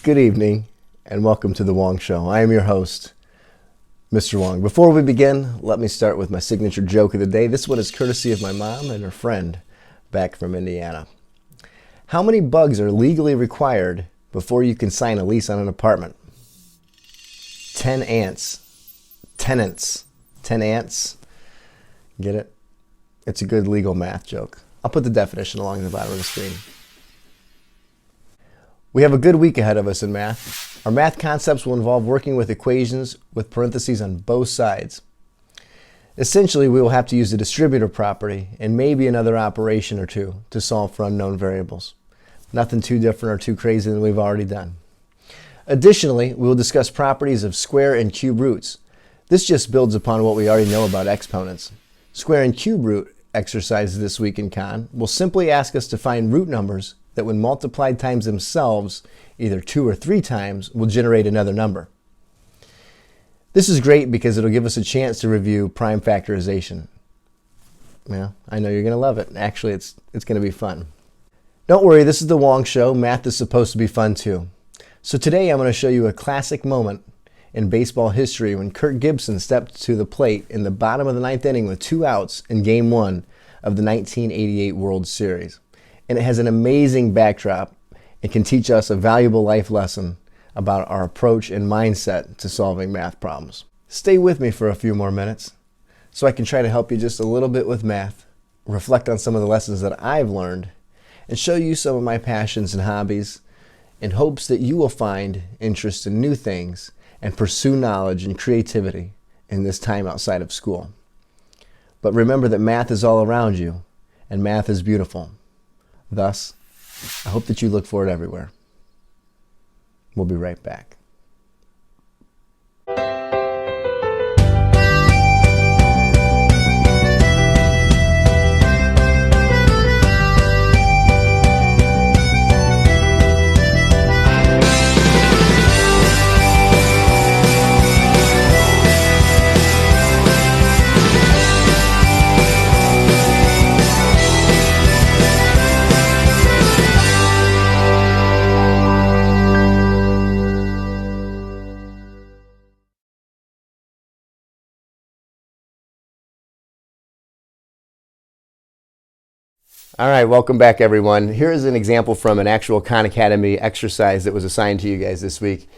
Good evening, and welcome to The Wong Show. I am your host, Mr. Wong. Before we begin, let me start with my signature joke of the day. This one is courtesy of my mom and her friend back from Indiana. How many bugs are legally required before you can sign a lease on an apartment? 10 ants. Tenants. 10 ants. Get it? It's a good legal math joke. I'll put the definition along the bottom of the screen. We have a good week ahead of us in math. Our math concepts will involve working with equations with parentheses on both sides. Essentially, we will have to use the distributive property and maybe another operation or two to solve for unknown variables. Nothing too different or too crazy than we've already done. Additionally, we will discuss properties of square and cube roots. This just builds upon what we already know about exponents. Square and cube root exercises this week in Con will simply ask us to find root numbers that when multiplied times themselves, either 2 or 3 times, will generate another number. This is great because it'll give us a chance to review prime factorization. Yeah, I know you're going to love it. Actually, it's going to be fun. Don't worry, this is the Wong Show. Math is supposed to be fun too. So today I'm going to show you a classic moment in baseball history when Kirk Gibson stepped to the plate in the bottom of the 9th inning with 2 outs in Game 1 of the 1988 World Series. And it has an amazing backdrop and can teach us a valuable life lesson about our approach and mindset to solving math problems. Stay with me for a few more minutes so I can try to help you just a little bit with math, reflect on some of the lessons that I've learned, and show you some of my passions and hobbies in hopes that you will find interest in new things and pursue knowledge and creativity in this time outside of school. But remember that math is all around you, and math is beautiful. Thus, I hope that you look for it everywhere. We'll be right back. All right, welcome back everyone. Here is an example from an actual Khan Academy exercise that was assigned to you guys this week.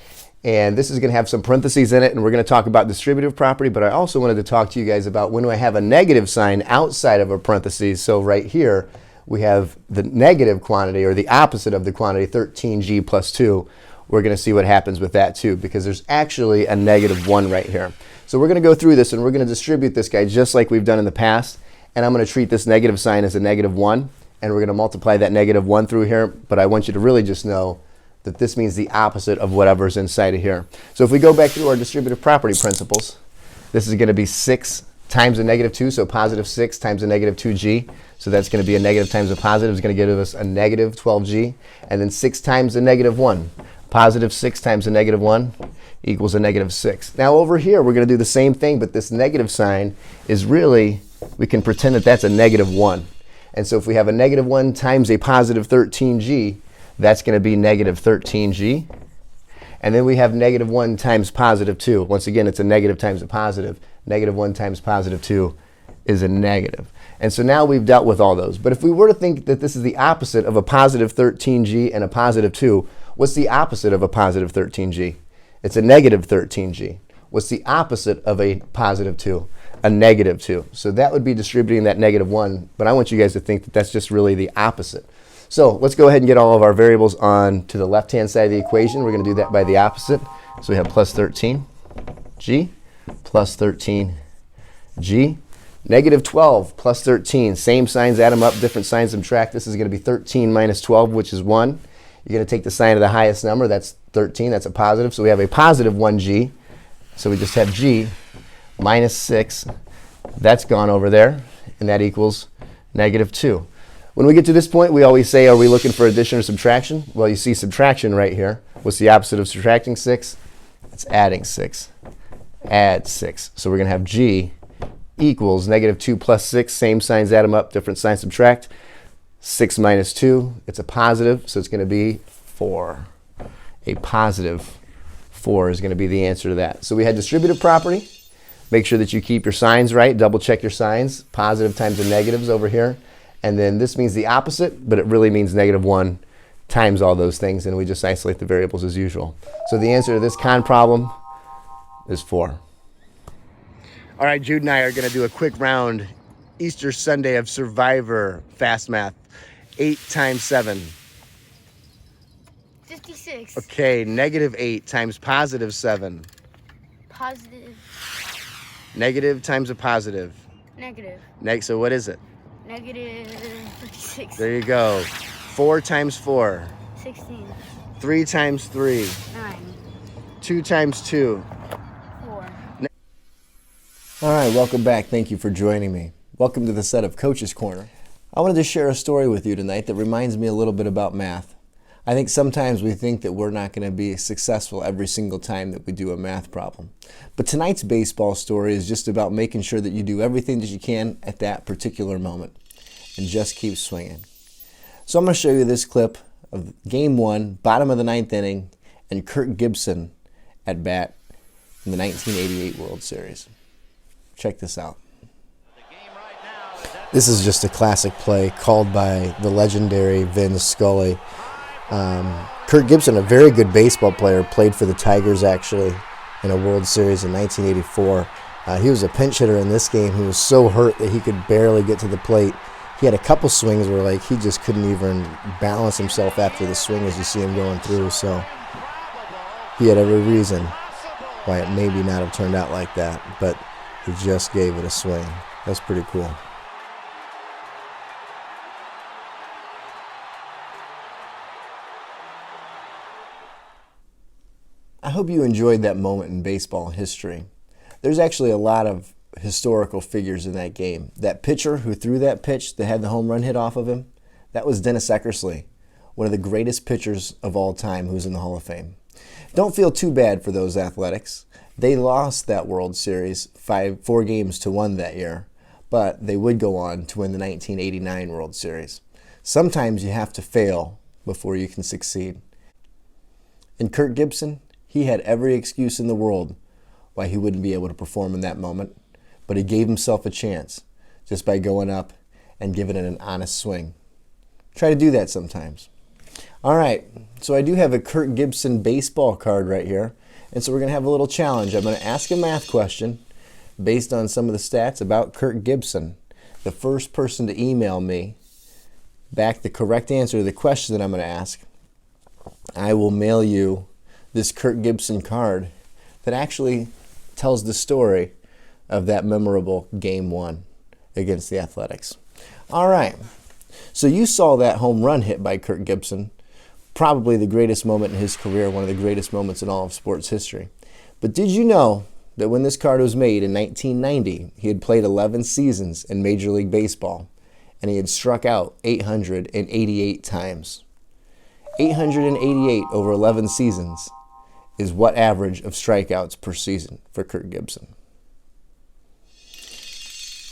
And this is going to have some parentheses in it, and we're going to talk about distributive property, but I also wanted to talk to you guys about when I have a negative sign outside of a parentheses. So right here, we have the negative quantity, or the opposite of the quantity, 13g plus 2. We're going to see what happens with that too, because there's actually a negative 1 right here. So we're going to go through this, and we're going to distribute this guy just like we've done in the past. And I'm going to treat this negative sign as a negative 1, and we're going to multiply that negative 1 through here, but I want you to really just know that this means the opposite of whatever's inside of here. So if we go back through our distributive property principles, this is going to be 6 times a negative 2, so positive 6 times a negative 2g. So that's going to be a negative times a positive is going to give us a negative 12g. And then 6 times a negative 1. Positive 6 times a negative 1 equals a negative 6. Now over here, we're going to do the same thing, but this negative sign is really, we can pretend that that's a negative 1. And so if we have a negative 1 times a positive 13g, that's going to be negative 13g. And then we have negative 1 times positive 2. Once again, it's a negative times a positive. Negative 1 times positive 2 is a negative. And so now we've dealt with all those. But if we were to think that this is the opposite of a positive 13g and a positive 2, what's the opposite of a positive 13g? It's a negative 13g. What's the opposite of a positive 2? A negative 2. So that would be distributing that negative 1, but I want you guys to think that that's just really the opposite. So let's go ahead and get all of our variables on to the left-hand side of the equation. We're going to do that by the opposite. So we have plus 13g plus 13g. Negative 12 plus 13. Same signs, add them up, different signs, subtract. This is going to be 13 minus 12, which is 1. You're going to take the sign of the highest number. That's 13. That's a positive. So we have a positive 1g. So we just have g minus 6. That's gone over there, and that equals negative 2. When we get to this point, we always say, are we looking for addition or subtraction? Well, you see subtraction right here. What's the opposite of subtracting 6? It's adding 6. Add 6. So we're going to have g equals negative 2 plus 6. Same signs, add them up, different signs, subtract. 6 minus 2, it's a positive, so it's going to be 4. a positive 4 is going to be the answer to that. So we had distributive property. Make sure that you keep your signs right. Double check your signs. Positive times the negatives over here. And then this means the opposite, but it really means -1 times all those things, and we just isolate the variables as usual. So the answer to this con problem is 4. All right, Jude and I are going to do a quick round Easter Sunday of Survivor fast math. 8 times 7. 56. Okay, -8 times +7. Positive. Negative times a positive. Negative. So what is it? Negative 56. There you go. 4 times 4. 16. 3 times 3. 9. 2 times 2. 4. All right, welcome back. Thank you for joining me. Welcome to the set of Coach's Corner. I wanted to share a story with you tonight that reminds me a little bit about math. I think sometimes we think that we're not going to be successful every single time that we do a math problem. But tonight's baseball story is just about making sure that you do everything that you can at that particular moment and just keep swinging. So I'm going to show you this clip of Game 1, bottom of the 9th inning, and Kirk Gibson at bat in the 1988 World Series. Check this out. This is just a classic play called by the legendary Vin Scully. Kirk Gibson, a very good baseball player, played for the Tigers actually in a World Series in 1984. He was a pinch hitter in this game. He was so hurt that he could barely get to the plate. He had a couple swings where he just couldn't even balance himself after the swing as you see him going through. So he had every reason why it maybe not have turned out like that, but he just gave it a swing. That's pretty cool. I hope you enjoyed that moment in baseball history. There's actually a lot of historical figures in that game. That pitcher who threw that pitch that had the home run hit off of him, that was Dennis Eckersley, one of the greatest pitchers of all time who's in the Hall of Fame. Don't feel too bad for those Athletics. They lost that World Series 4-1 that year, but they would go on to win the 1989 World Series. Sometimes you have to fail before you can succeed. And Kirk Gibson, he had every excuse in the world why he wouldn't be able to perform in that moment, but he gave himself a chance just by going up and giving it an honest swing. Try to do that sometimes. All right, so I do have a Kirk Gibson baseball card right here, and so we're going to have a little challenge. I'm going to ask a math question based on some of the stats about Kirk Gibson. The first person to email me back the correct answer to the question that I'm going to ask, I will mail you this Kirk Gibson card that actually tells the story of that memorable Game 1 against the Athletics. All right, so you saw that home run hit by Kirk Gibson, probably the greatest moment in his career, one of the greatest moments in all of sports history. But did you know that when this card was made in 1990, he had played 11 seasons in Major League Baseball, and he had struck out 888 times? 888 over 11 seasons is what average of strikeouts per season for Kirk Gibson.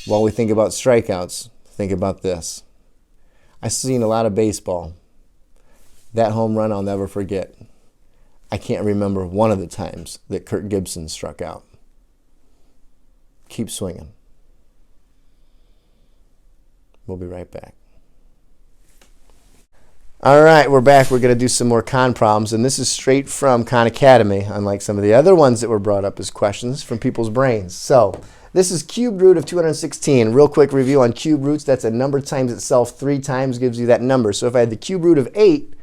While we think about strikeouts, think about this. I've seen a lot of baseball. That home run I'll never forget. I can't remember one of the times that Kirk Gibson struck out. Keep swinging. We'll be right back. All right, we're back. We're going to do some more con problems, and this is straight from Khan Academy, unlike some of the other ones that were brought up as questions from people's brains. So this is cube root of 216. Real quick review on cube roots. That's a number times itself 3 times gives you that number. So if I had the cube root of 8,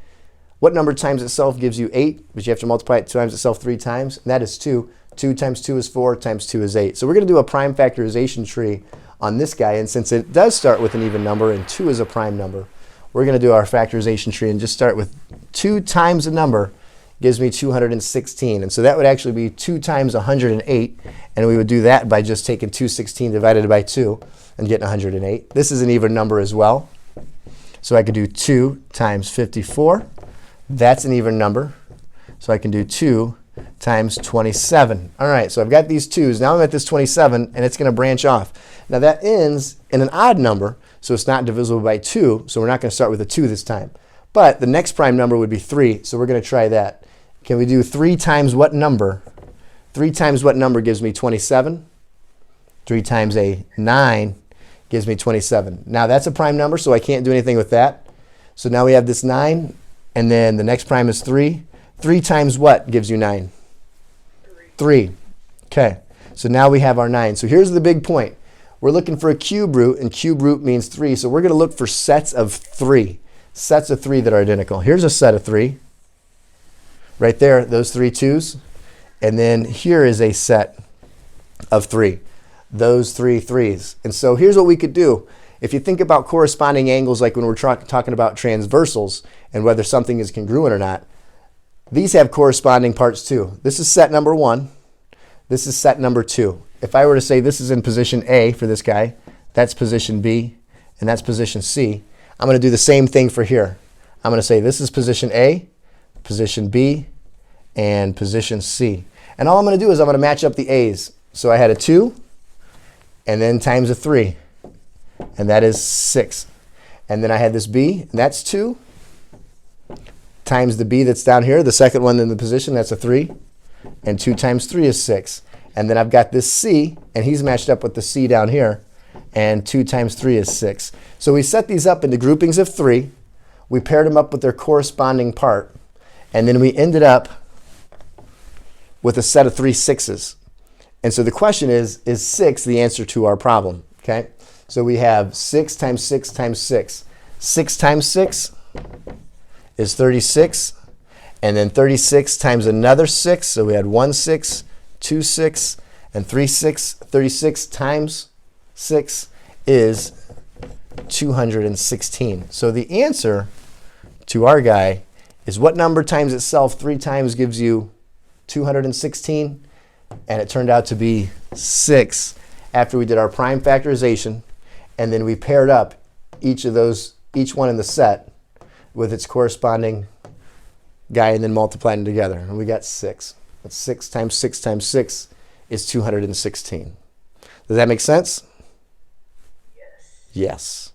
what number times itself gives you 8? But you have to multiply it times itself 3 times, and that is 2. 2 times 2 is 4, times 2 is 8. So we're going to do a prime factorization tree on this guy, and since it does start with an even number and 2 is a prime number, we're going to do our factorization tree and just start with 2 times a number gives me 216. And so that would actually be 2 times 108. And we would do that by just taking 216 divided by 2 and getting 108. This is an even number as well. So I could do 2 times 54. That's an even number. So I can do 2 times 27. All right, so I've got these 2's. Now I'm at this 27, and it's going to branch off. Now that ends in an odd number, so it's not divisible by 2, so we're not going to start with a 2 this time. But the next prime number would be 3, so we're going to try that. Can we do 3 times what number? 3 times what number gives me 27? 3 times a 9 gives me 27. Now that's a prime number, so I can't do anything with that. So now we have this 9, and then the next prime is 3. 3 times what gives you 9? 3. Okay, so now we have our 9. So here's the big point. We're looking for a cube root, and cube root means 3. So we're going to look for sets of 3. Sets of 3 that are identical. Here's a set of 3. Right there, those 3 2s. And then here is a set of 3. Those 3 3s. And so here's what we could do. If you think about corresponding angles, like when we're talking about transversals and whether something is congruent or not, these have corresponding parts too. This is set number 1. This is set number 2. If I were to say this is in position A for this guy, that's position B, and that's position C, I'm going to do the same thing for here. I'm going to say this is position A, position B, and position C. And all I'm going to do is I'm going to match up the A's. So I had a 2, and then times a 3, and that is 6. And then I had this B, and that's 2, times the B that's down here, the second one in the position, that's a 3, and 2 times 3 is 6. And then I've got this C, and he's matched up with the C down here, and 2 times 3 is 6. So we set these up into groupings of 3. We paired them up with their corresponding part, and then we ended up with a set of 3 6s. And so the question is 6 the answer to our problem? Okay? So we have 6 times 6 times 6. 6 times 6 is 36. And then 36 times another 6. So we had 1 6, 2 6, and 3 6. 36 times 6 is 216. So the answer to our guy is what number times itself 3 times gives you 216? And it turned out to be 6 after we did our prime factorization, and then we paired up each one in the set with its corresponding guy and then multiplied them together. And we got 6. That's 6 times 6 times 6 is 216. Does that make sense? Yes. Yes.